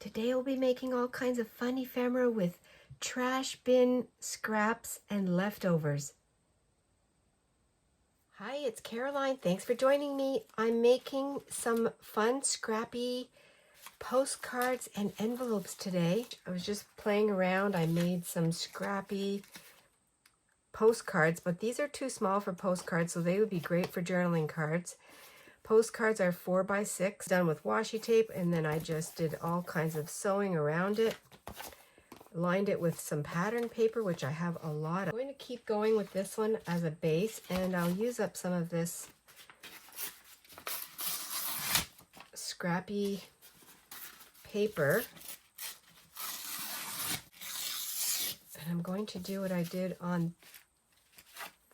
Today we'll be making all kinds of fun ephemera with trash bin scraps and leftovers. Hi, it's Caroline. Thanks for joining me. I'm making some fun scrappy postcards and envelopes today. I was just playing around. I made some scrappy postcards, but these are too small for postcards, so they would be great for journaling cards. Postcards are 4x6, done with washi tape, and then I just did all kinds of sewing around it. Lined it with some pattern paper, which I have a lot of. I'm going to keep going with this one as a base, and I'll use up some of this scrappy paper. And I'm going to do what I did on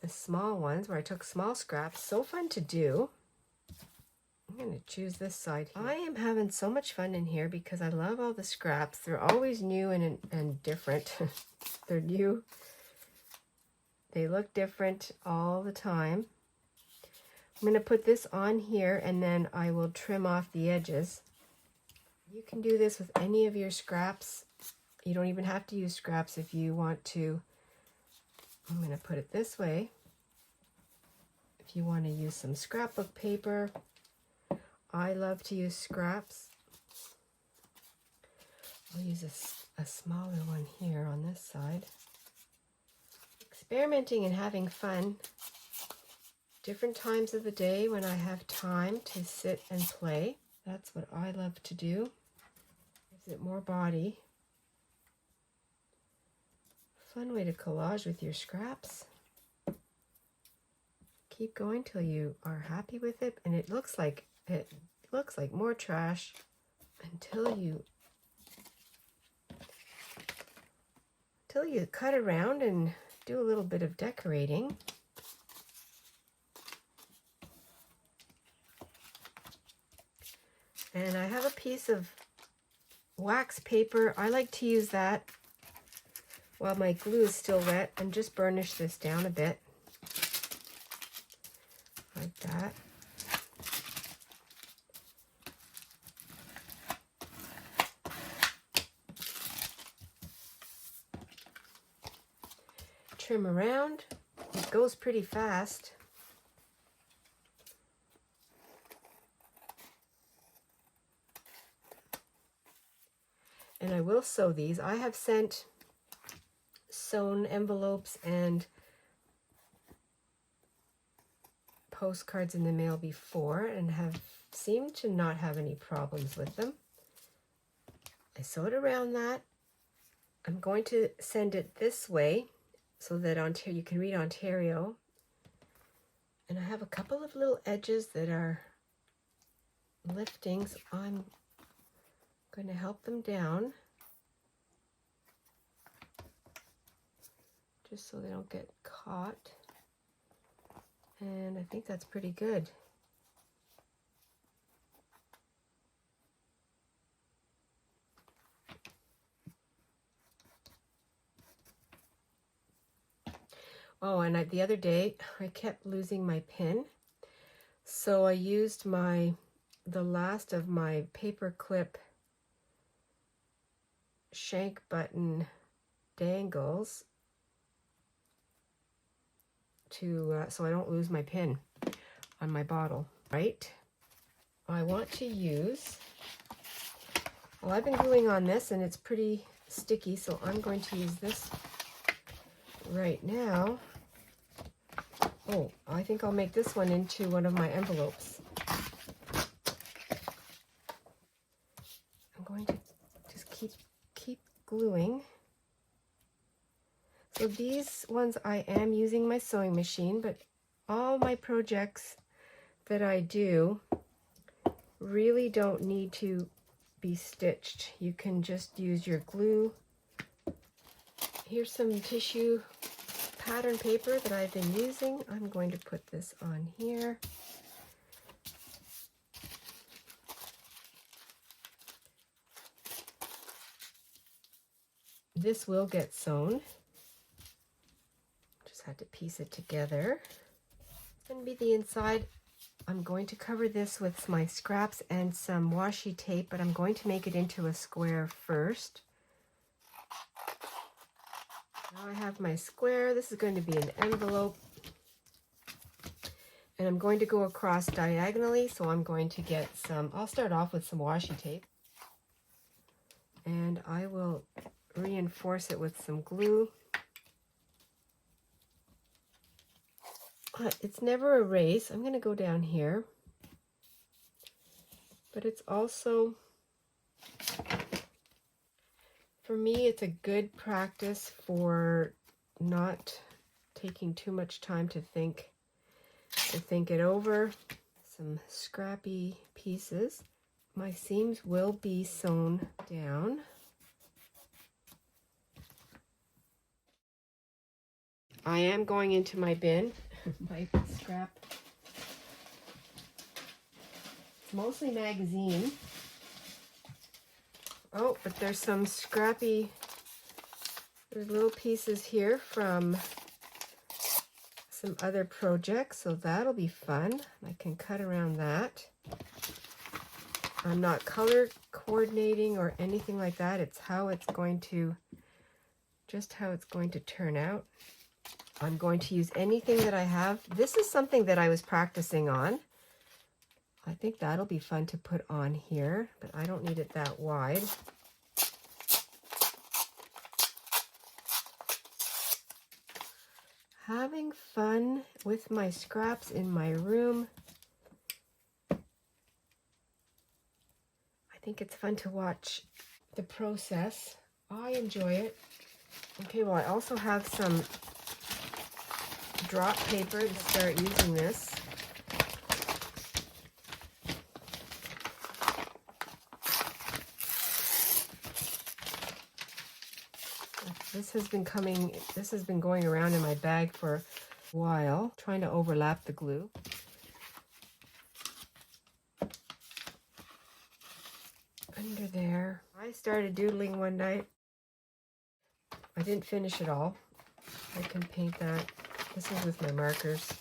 the small ones, where I took small scraps. So fun to do. I'm going to choose this side here. I am having so much fun in here because I love all the scraps. They're always new and different. They're new. They look different all the time. I'm going to put this on here and then I will trim off the edges. You can do this with any of your scraps. You don't even have to use scraps if you want to. I'm going to put it this way. If you want to use some scrapbook paper, I love to use scraps. I'll use a smaller one here on this side. Experimenting and having fun. Different times of the day when I have time to sit and play. That's what I love to do. Gives it more body. Fun way to collage with your scraps. Keep going till you are happy with it, and it looks like more trash until you cut around and do a little bit of decorating. And I have a piece of wax paper. I like to use that while my glue is still wet and just burnish this down a bit like that. Trim around. It goes pretty fast. And I will sew these. I have sent sewn envelopes and postcards in the mail before and have seemed to not have any problems with them. I sewed around that. I'm going to send it this way so that you can read Ontario. And I have a couple of little edges that are lifting, so I'm going to help them down just so they don't get caught. And I think that's pretty good. Oh, and the other day I kept losing my pin, so I used the last of my paper clip shank button dangles so I don't lose my pin on my bottle. Right? I want to use. Well, I've been gluing on this and it's pretty sticky, so I'm going to use this right now. Oh, I think I'll make this one into one of my envelopes. I'm going to just keep gluing. So these ones I am using my sewing machine, but all my projects that I do really don't need to be stitched. You can just use your glue. Here's some tissue pattern paper that I've been using. I'm going to put this on here. This will get sewn. Just had to piece it together. It's going to be the inside I'm going to cover this with my scraps and some washi tape, but I'm going to make it into a square first. Now I have my square. This is going to be an envelope. And I'm going to go across diagonally, so I'm going to get some, I'll start off with some washi tape. And I will reinforce it with some glue. It's never a race. I'm going to go down here. But it's also, for me, it's a good practice for not taking too much time to think it over. Some scrappy pieces. My seams will be sewn down. I am going into my bin, my scrap. It's mostly magazine. Oh, but there's some scrappy, there's little pieces here from some other projects, so that'll be fun. I can cut around that. I'm not color coordinating or anything like that. It's how it's going to, just how it's going to turn out. I'm going to use anything that I have. This is something that I was practicing on. I think that'll be fun to put on here, but I don't need it that wide. Having fun with my scraps in my room. I think it's fun to watch the process. I enjoy it. Okay, well, I also have some drop paper to start using this. This has been going around in my bag for a while, trying to overlap the glue. Under there. I started doodling one night. I didn't finish it all. I can paint that. This is with my markers.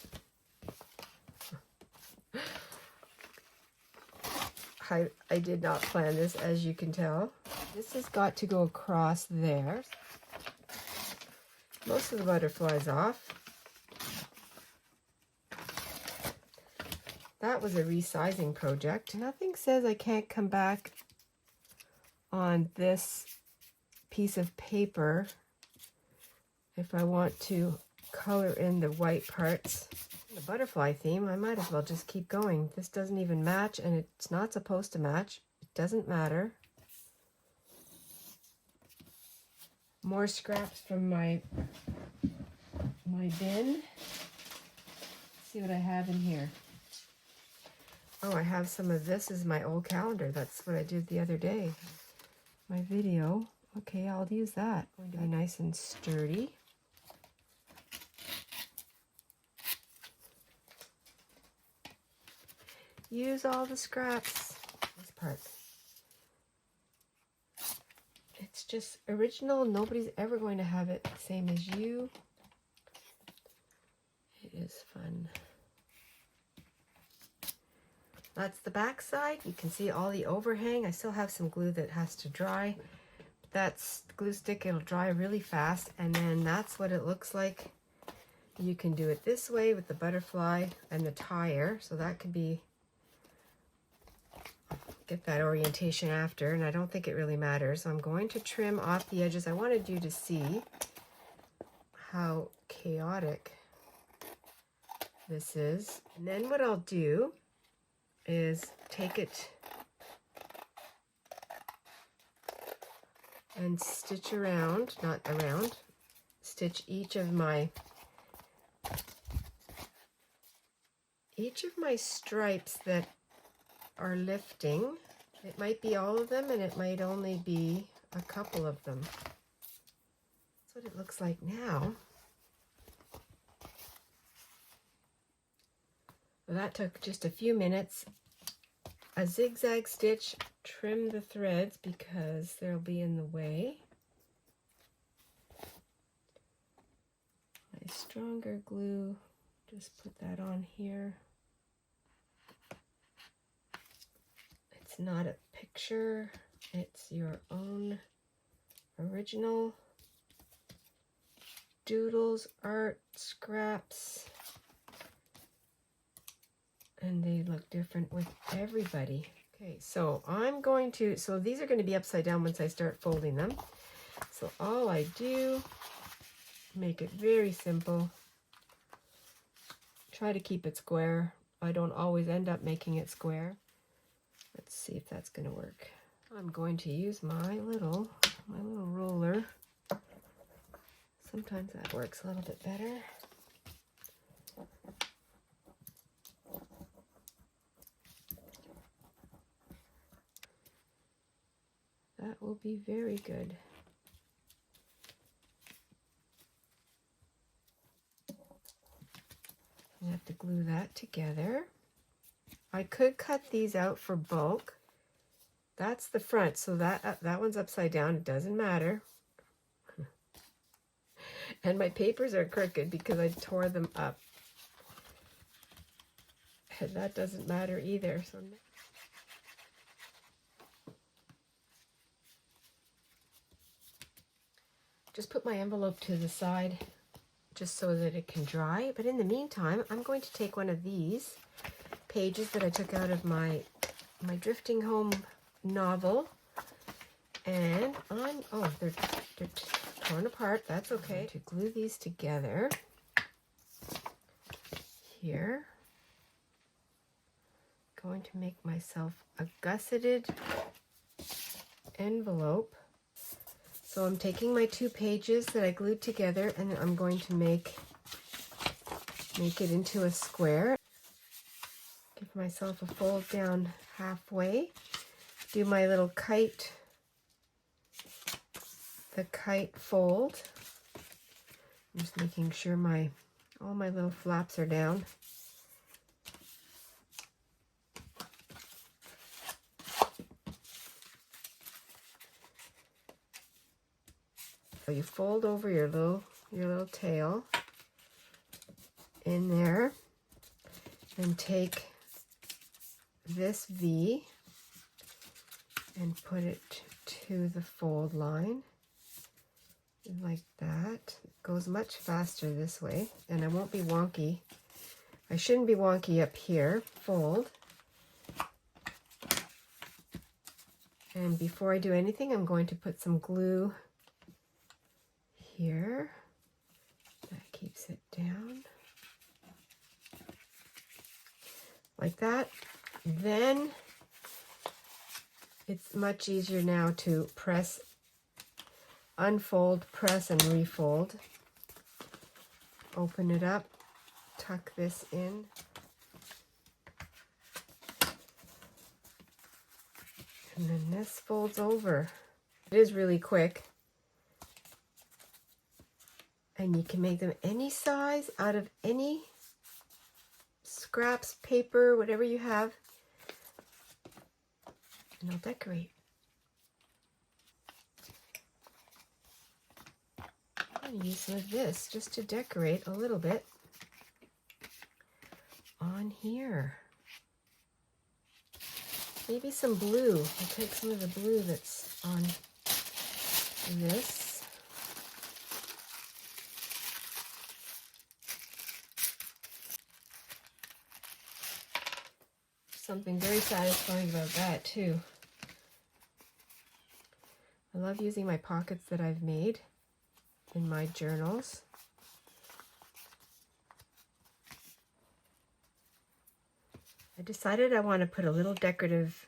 I did not plan this, as you can tell. This has got to go across there. Most of the butterflies off. That was a resizing project. Nothing says I can't come back on this piece of paper if I want to color in the white parts. The butterfly theme, I might as well just keep going. This doesn't even match, and it's not supposed to match. It doesn't matter. More scraps from my bin. Let's see what I have in here. Oh, I have some of this is my old calendar. That's what I did the other day. My video. Okay, I'll use that. Going to be nice and sturdy. Use all the scraps. This part. It's just original. Nobody's ever going to have it the same as you. It is fun. That's the back side. You can see all the overhang. I still have some glue that has to dry. That's the glue stick. It'll dry really fast, and then that's what it looks like. You can do it this way with the butterfly and the tire, so that could be, get that orientation after, and I don't think it really matters. I'm going to trim off the edges. I wanted you to see how chaotic this is. And then what I'll do is take it and stitch around, not around, stitch each of my stripes that are lifting. It might be all of them, and it might only be a couple of them. That's what it looks like now. Well, that took just a few minutes. A zigzag stitch, trim the threads because they'll be in the way. My stronger glue, just put that on here. It's not a picture, it's your own original doodles, art, scraps, and they look different with everybody. Okay, so so these are going to be upside down once I start folding them. So all I do, make it very simple. Try to keep it square. I don't always end up making it square. Let's see if that's going to work. I'm going to use my little roller. Sometimes that works a little bit better. That will be very good. I have to glue that together. I could cut these out for bulk. That's the front, so that one's upside down. It doesn't matter. And my papers are crooked because I tore them up. And that doesn't matter either. So just put my envelope to the side just so that it can dry. But in the meantime, I'm going to take one of these pages that I took out of my Drifting Home novel, and they're torn apart. That's okay. To glue these together here, going to make myself a gusseted envelope. So I'm taking my 2 pages that I glued together, and I'm going to make it into a square. Give myself a fold down halfway. Do my little the kite fold. I'm just making sure all my little flaps are down. So you fold over your little tail in there, and take this V and put it to the fold line like that. It goes much faster this way, and I won't be wonky. I shouldn't be wonky up here. Fold. And before I do anything, I'm going to put some glue here. That keeps it down. Like that. Then it's much easier now to press, unfold, press, and refold. Open it up, tuck this in. And then this folds over. It is really quick. And you can make them any size out of any scraps, paper, whatever you have. And I'll decorate. I'm going to use some of this just to decorate a little bit on here. Maybe some blue. I'll take some of the blue that's on this. Something very satisfying about that too. I love using my pockets that I've made in my journals. I decided I want to put a little decorative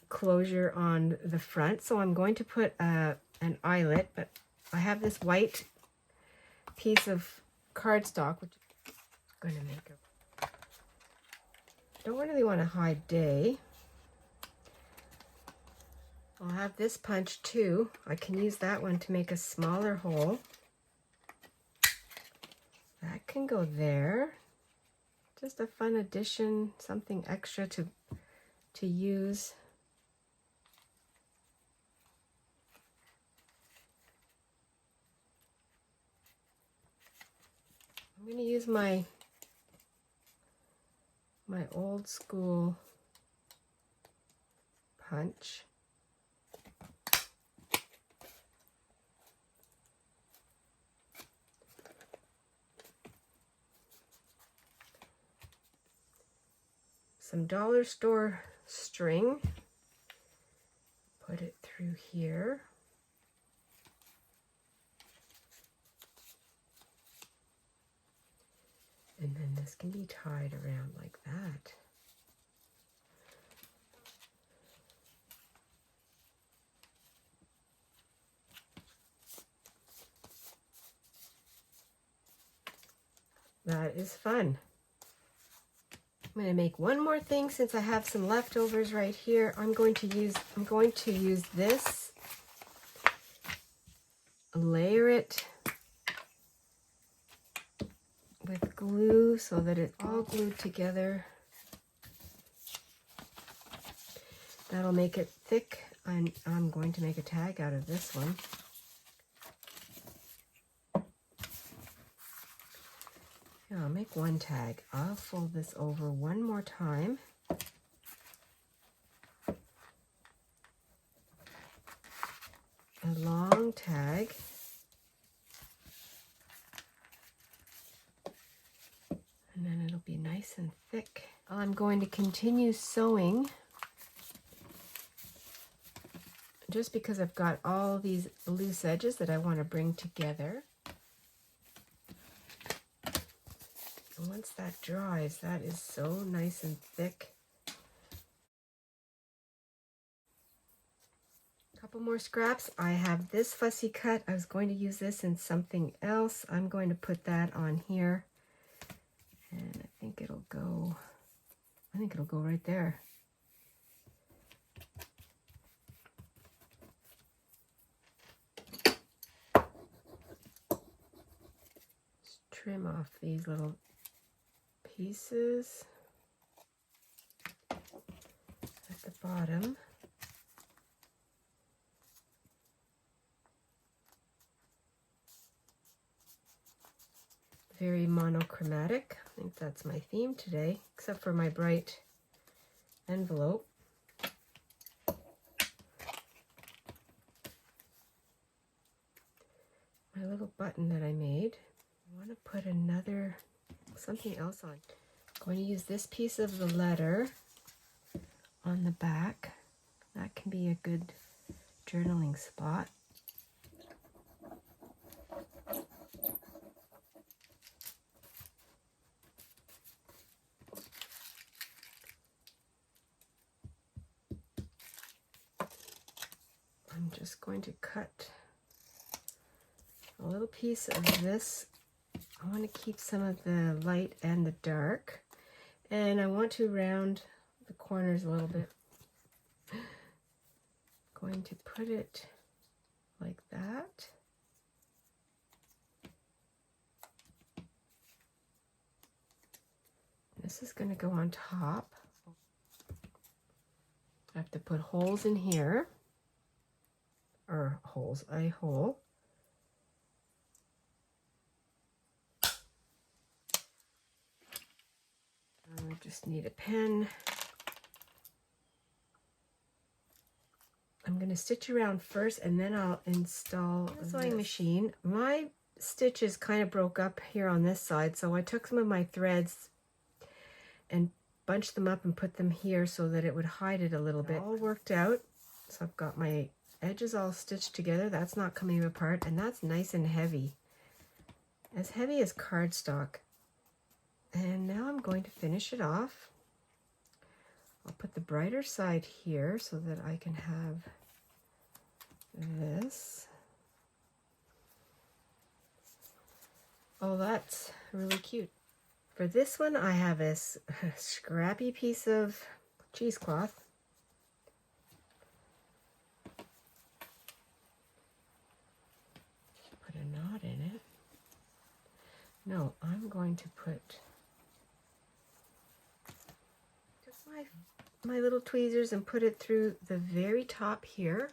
closure on the front, so I'm going to put an eyelet, but I have this white piece of cardstock, which I'm going to make a... Don't really want to hide day. I'll have this punch too. I can use that one to make a smaller hole. That can go there. Just a fun addition, something extra to use. I'm going to use my old school punch. Some dollar store string. Put it through here. And then this can be tied around like that. That is fun. I'm going to make one more thing since I have some leftovers right here. I'm going to use this, layer it with glue so that it's all glued together. That'll make it thick, and I'm going to make a tag out of this one. Yeah, I'll make one tag. I'll fold this over one more time. A long tag. And then it'll be nice and thick. I'm going to continue sewing just because I've got all these loose edges that I want to bring together. And once that dries, that is so nice and thick. Couple more scraps. I have this fussy cut. I was going to use this in something else. I'm going to put that on here. And I think it'll go right there. Just trim off these little pieces at the bottom. Very monochromatic. I think that's my theme today, except for my bright envelope. My little button that I made. I want to put something else on. I'm going to use this piece of the letter on the back. That can be a good journaling spot. I'm just going to cut a little piece of this. I want to keep some of the light and the dark, and I want to round the corners a little bit. Going to put it like that. This is going to go on top. I have to put holes in here. Or holes, a hole. I just need a pen. I'm going to stitch around first and then I'll install the sewing machine. My stitches kind of broke up here on this side, so I took some of my threads and bunched them up and put them here so that it would hide it a little bit. All worked out. So I've got my edges all stitched together. That's not coming apart, and that's nice and heavy. As heavy as cardstock. And now I'm going to finish it off. I'll put the brighter side here so that I can have this. Oh, that's really cute. For this one, I have a scrappy piece of cheesecloth. Put a knot in it. No, I'm going to put just my little tweezers and put it through the very top here.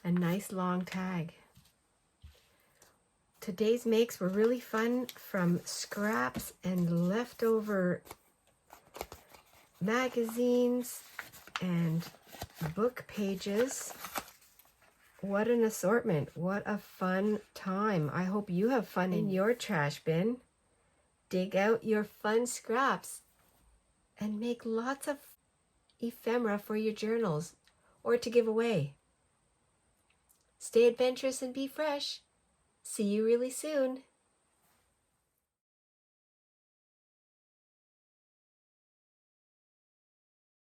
A nice long tag. Today's makes were really fun, from scraps and leftover magazines and book pages. What an assortment. What a fun time. I hope you have fun in your trash bin. Dig out your fun scraps and make lots of ephemera for your journals or to give away. Stay adventurous and be fresh. See you really soon.